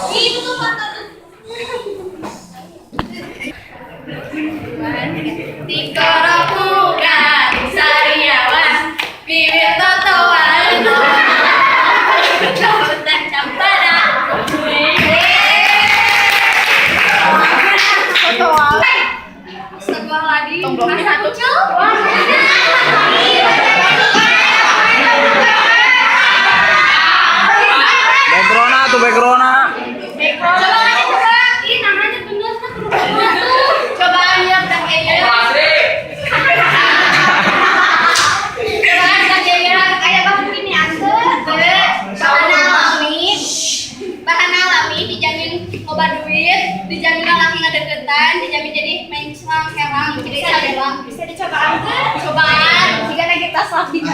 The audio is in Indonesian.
Itu tuh mata tuh. Tikoropukan sariawan bibir totoan lautan campana Astagfirullahaladzim masa kecil Background tuh background. coba ini namanya bener kan coba lihat dah kayaknya kayak banget gini bahan alami dijamin loba duit dijamin laki ngedeketan dijamin jadi main serang jadi bisa dicobaan cobaan jika kita selfie